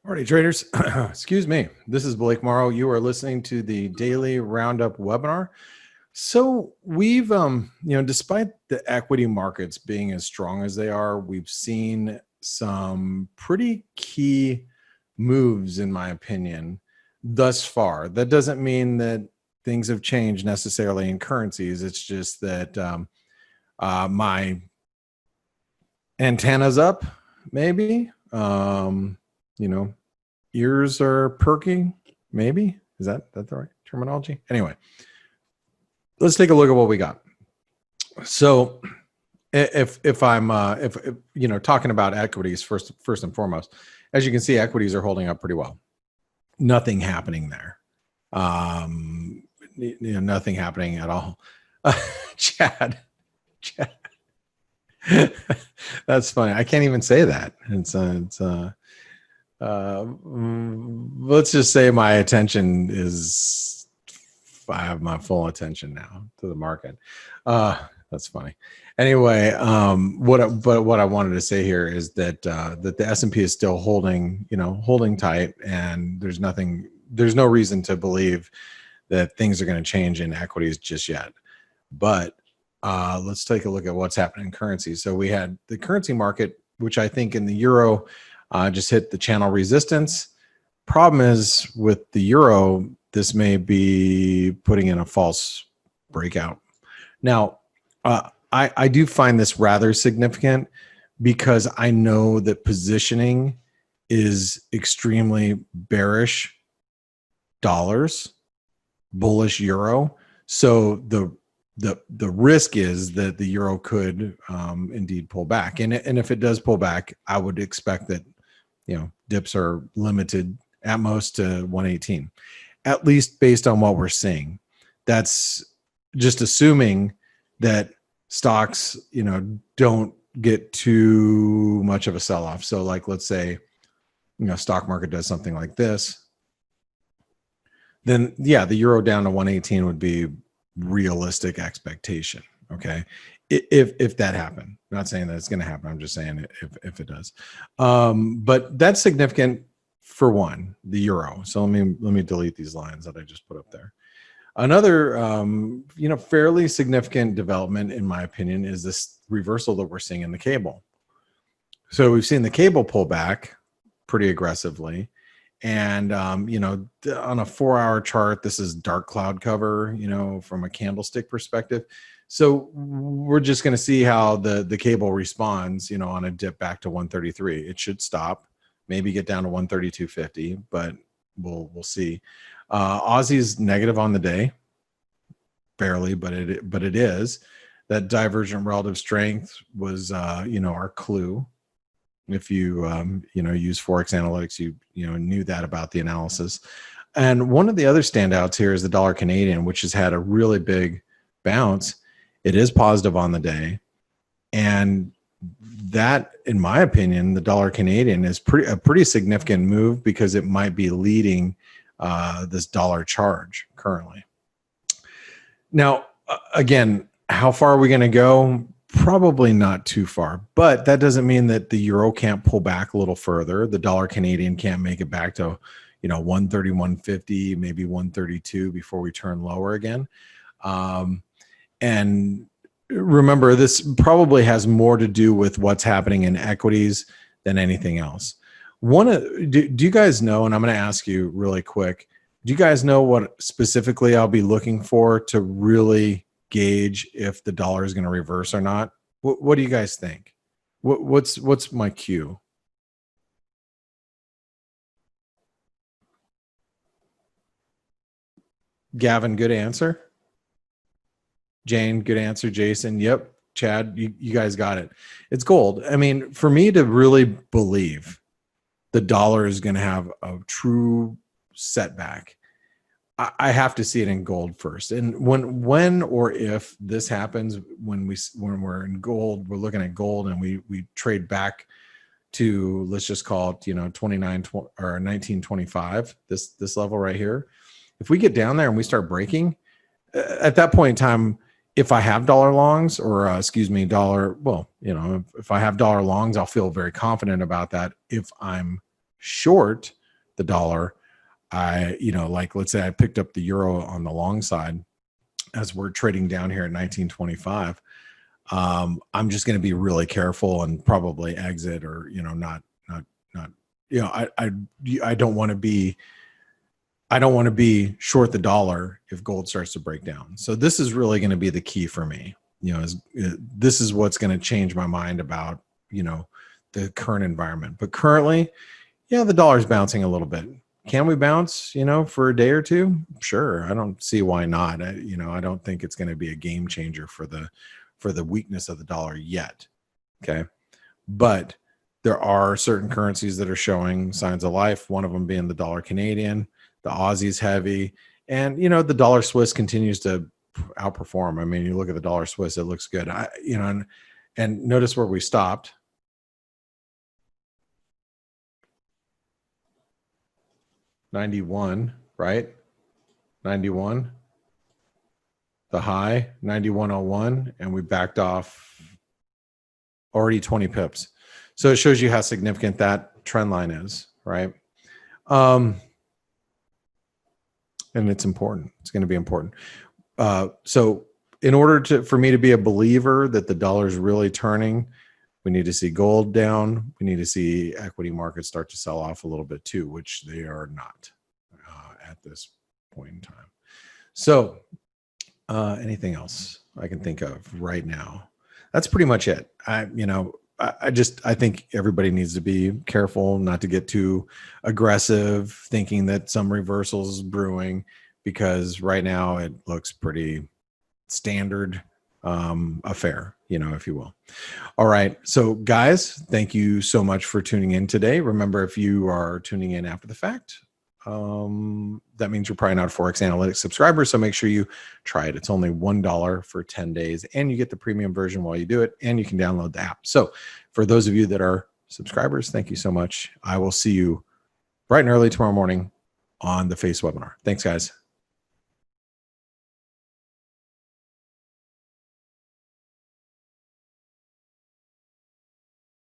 Alrighty, traders. Excuse me. This is Blake Morrow. You are listening to the Daily Roundup webinar. So we've, despite the equity markets being as strong as they are, we've seen some pretty key moves, in my opinion, thus far. That doesn't mean that things have changed necessarily in currencies. It's just that my antenna's up, maybe. Ears are perking, maybe. Is that the right terminology? Anyway, let's take a look at what we got. So if I'm talking about equities first and foremost, as you can see, equities are holding up pretty well. Nothing happening there. Nothing happening at all. Chad. That's funny. I can't even say that. Let's just say my attention is, I have my full attention now to the market. That's funny. Anyway, what I wanted to say here is that that the S&P is still holding tight, and there's no reason to believe that things are going to change in equities just yet. But let's take a look at what's happening in currency. So we had the currency market, which I think in the euro just hit the channel resistance. Problem is with the euro, this may be putting in a false breakout. Now, I do find this rather significant because I know that positioning is extremely bearish dollars, bullish euro. So the risk is that the euro could indeed pull back, and if it does pull back, I would expect that dips are limited at most to 118, at least based on what we're seeing. That's just assuming that stocks don't get too much of a sell-off. So like, let's say stock market does something like this, then yeah, the euro down to 118 would be realistic expectation. Okay, if that happened. I'm not saying that it's going to happen. I'm just saying if it does. But that's significant for one, the euro. So let me delete these lines that I just put up there. Another fairly significant development, in my opinion, is this reversal that we're seeing in the cable. So we've seen the cable pull back pretty aggressively. And, on a 4-hour chart, this is dark cloud cover, from a candlestick perspective. So we're just going to see how the cable responds, on a dip back to 133. It should stop, maybe get down to 132.50, but we'll see. Aussie's negative on the day, barely, but it is. That divergent relative strength was, our clue. If you use ForexAnalytix, you knew that about the analysis. And one of the other standouts here is the dollar Canadian, which has had a really big bounce. It is positive on the day, and that, in my opinion, the dollar Canadian is a pretty significant move because it might be leading this dollar charge currently. Now, again, how far are we going to go? Probably not too far, but that doesn't mean that the euro can't pull back a little further. The dollar Canadian can't make it back to 130, 150, maybe 132 before we turn lower again. And remember, this probably has more to do with what's happening in equities than anything else. Do you guys know, and I'm going to ask you really quick, do you guys know what specifically I'll be looking for to really gauge if the dollar is going to reverse or not? What do you guys think? What's my cue? Gavin, good answer. Jane, good answer. Jason, yep. Chad, you guys got it. It's gold. I mean, for me to really believe the dollar is going to have a true setback, I have to see it in gold first. And when or if this happens, when we're in gold, we're looking at gold and we trade back to, let's just call it 1925, this level right here. If we get down there and we start breaking, at that point in time, if I have dollar longs, or if I have dollar longs, I'll feel very confident about that. If I'm short, the dollar, like let's say I picked up the euro on the long side as we're trading down here at 1925. I'm just going to be really careful and probably exit, or not, I don't want to be. I don't want to be short the dollar if gold starts to break down. So this is really going to be the key for me. This is what's going to change my mind about, the current environment. But currently, the dollar's bouncing a little bit. Can we bounce, for a day or two? Sure. I don't see why not. I don't think it's going to be a game changer for the weakness of the dollar yet. Okay. But there are certain currencies that are showing signs of life. One of them being the dollar Canadian. The Aussie's heavy, and the dollar Swiss continues to outperform. I mean, you look at the dollar Swiss, it looks good. And notice where we stopped. $91, right? 91. The high, 91.01, and we backed off already 20 pips. So it shows you how significant that trend line is, right? And it's important. It's going to be important. So in order for me to be a believer that the dollar is really turning, we need to see gold down. We need to see equity markets start to sell off a little bit too, which they are not at this point in time. So anything else I can think of right now? That's pretty much it. I think everybody needs to be careful not to get too aggressive, thinking that some reversal is brewing, because right now it looks pretty standard affair, if you will. All right. So guys, thank you so much for tuning in today. Remember, if you are tuning in after the fact, that means you're probably not a ForexAnalytix subscriber. So make sure you try it. It's only $1 for 10 days, and you get the premium version while you do it, and you can download the app. So for those of you that are subscribers, thank you so much. I will see you bright and early tomorrow morning on the Face webinar. Thanks, guys.